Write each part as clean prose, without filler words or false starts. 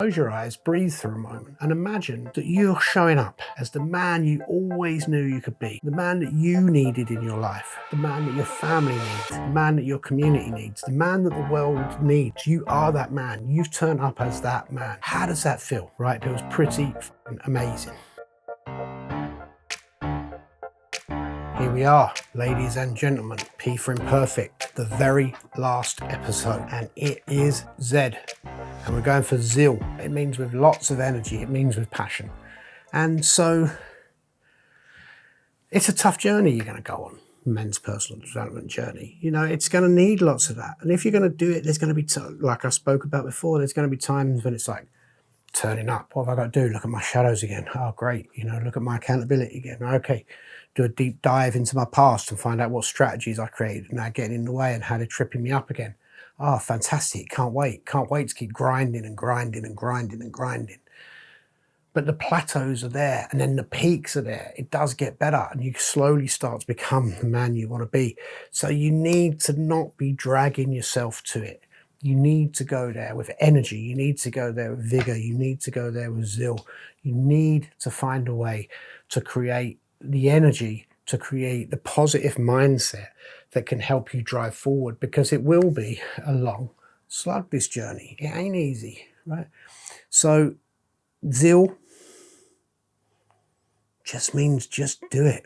Close your eyes, breathe for a moment, and imagine that you're showing up as the man you always knew you could be, the man that you needed in your life, the man that your family needs, the man that your community needs, the man that the world needs. You are that man. You've turned up as that man. How does that feel? Right? It feels pretty amazing. Here we are, ladies and gentlemen, P for Imperfect, the very last episode, and it is Z, and we're going for Zeal. It means with lots of energy, it means with passion. And so it's a tough journey you're going to go on, men's personal development journey. You know, it's going to need lots of that. And if you're going to do it, there's going to be, like I spoke about before, there's going to be times when it's like, turning up, what have I got to do? Look at my shadows again. Oh, great. You know, look at my accountability again. Okay, do a deep dive into my past and find out what strategies I created and now getting in the way and how they're tripping me up again. Oh, fantastic. Can't wait. Can't wait to keep grinding and grinding and grinding and grinding. But the plateaus are there and then the peaks are there. It does get better and you slowly start to become the man you want to be. So you need to not be dragging yourself to it. You need to go there with energy. You need to go there with vigor. You need to go there with zeal. You need to find a way to create the energy, to create the positive mindset that can help you drive forward, because it will be a long slug, this journey. It ain't easy, right? So zeal just means just do it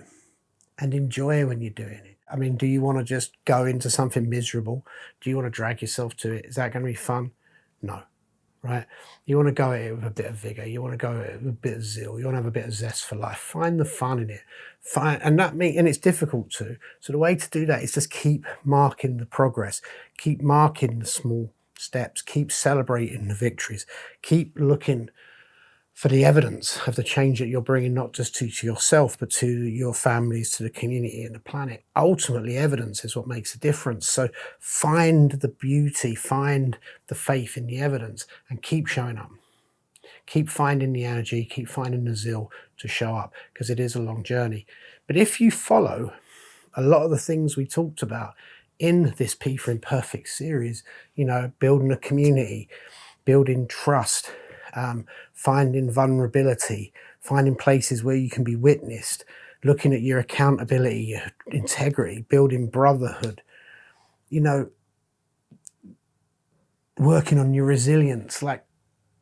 and enjoy when you're doing it. I mean, do you want to just go into something miserable? Do you want to drag yourself to it? Is that going to be fun? No, right? You want to go at it with a bit of vigor. You want to go at it with a bit of zeal. You want to have a bit of zest for life. Find the fun in it. And it's difficult to. So the way to do that is just keep marking the progress. Keep marking the small steps. Keep celebrating the victories. Keep looking for the evidence of the change that you're bringing, not just to yourself, but to your families, to the community and the planet. Ultimately, evidence is what makes a difference. So find the beauty, find the faith in the evidence, and keep showing up. Keep finding the energy, keep finding the zeal to show up, because it is a long journey. But if you follow a lot of the things we talked about in this P for Imperfect series, you know, building a community, building trust, finding vulnerability, finding places where you can be witnessed, looking at your accountability, your integrity, building brotherhood, you know, working on your resilience, like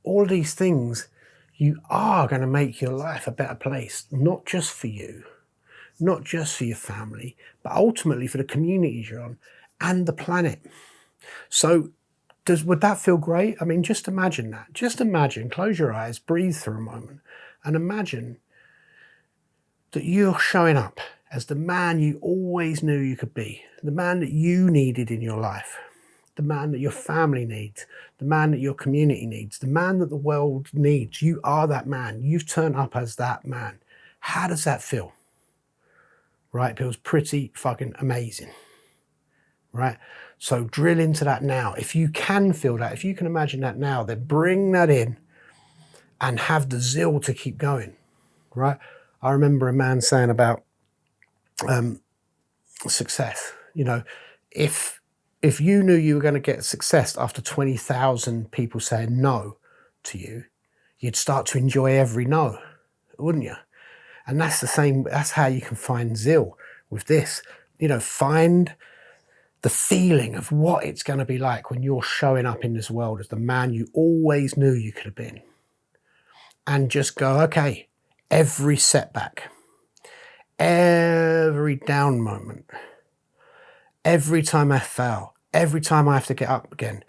all these things, you are going to make your life a better place, not just for you, not just for your family, but ultimately for the communities you're on and the planet. So would that feel great? I mean, just imagine that. Just imagine, close your eyes, breathe for a moment, and imagine that you're showing up as the man you always knew you could be, the man that you needed in your life, the man that your family needs, the man that your community needs, the man that the world needs. You are that man. You've turned up as that man. How does that feel? Right? It feels pretty fucking amazing. Right? So drill into that now. If you can feel that, if you can imagine that now, then bring that in and have the zeal to keep going, right? I remember a man saying about success. You know, if you knew you were going to get success after 20,000 people saying no to you, you'd start to enjoy every no, wouldn't you? And that's the same, that's how you can find zeal with this. You know, find the feeling of what it's going to be like when you're showing up in this world as the man you always knew you could have been. And just go, okay, every setback, every down moment, every time I fail, every time I have to get up again,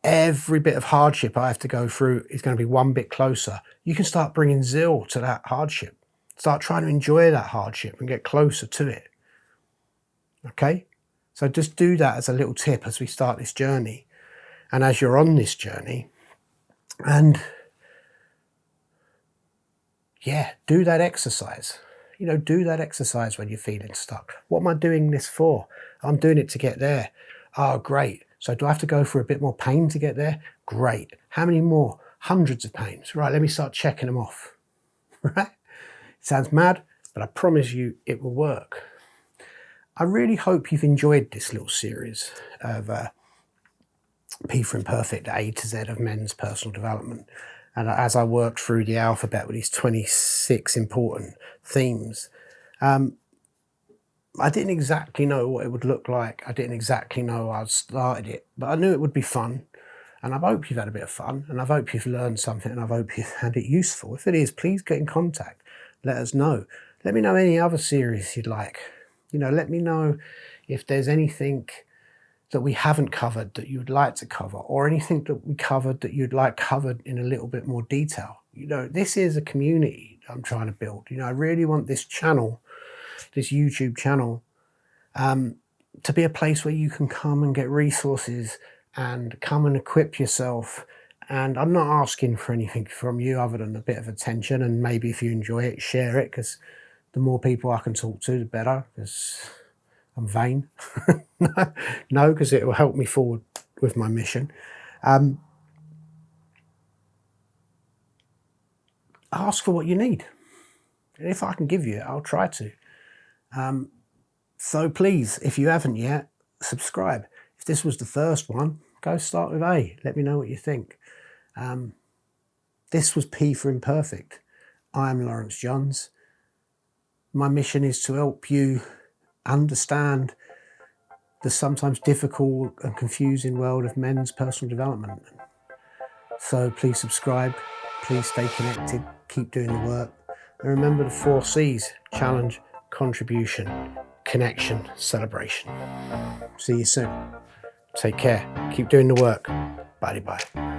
every bit of hardship I have to go through is going to be one bit closer. You can start bringing zeal to that hardship. Start trying to enjoy that hardship and get closer to it. Okay? So just do that as a little tip as we start this journey and as you're on this journey. And yeah, do that exercise. You know, do that exercise when you're feeling stuck. What am I doing this for? I'm doing it to get there. Oh, great. So do I have to go through a bit more pain to get there? Great. How many more? Hundreds of pains. Right, let me start checking them off. Right? It sounds mad, but I promise you it will work. I really hope you've enjoyed this little series of P for Imperfect, A to Z of men's personal development. And as I worked through the alphabet with these 26 important themes, I didn't exactly know what it would look like. I didn't exactly know I'd started it, but I knew it would be fun. And I hope you've had a bit of fun, and I hope you've learned something, and I hope you've found it useful. If it is, please get in contact. Let us know. Let me know any other series you'd like. You know, let me know if there's anything that we haven't covered that you would like to cover, or anything that we covered that you'd like covered in a little bit more detail. You know, this is a community I'm trying to build. You know, I really want this channel, this YouTube channel, to be a place where you can come and get resources and come and equip yourself. And I'm not asking for anything from you other than a bit of attention, and maybe if you enjoy it, share it, because the more people I can talk to, the better, because I'm vain. No, because it will help me forward with my mission. Ask for what you need. And if I can give you it, I'll try to. So please, if you haven't yet, subscribe. If this was the first one, go start with A. Let me know what you think. This was P for Imperfect. I'm Laurence Johns. My mission is to help you understand the sometimes difficult and confusing world of men's personal development. So please subscribe, please stay connected, keep doing the work. And remember the 4 C's: challenge, contribution, connection, celebration. See you soon. Take care. Keep doing the work. Bye-bye.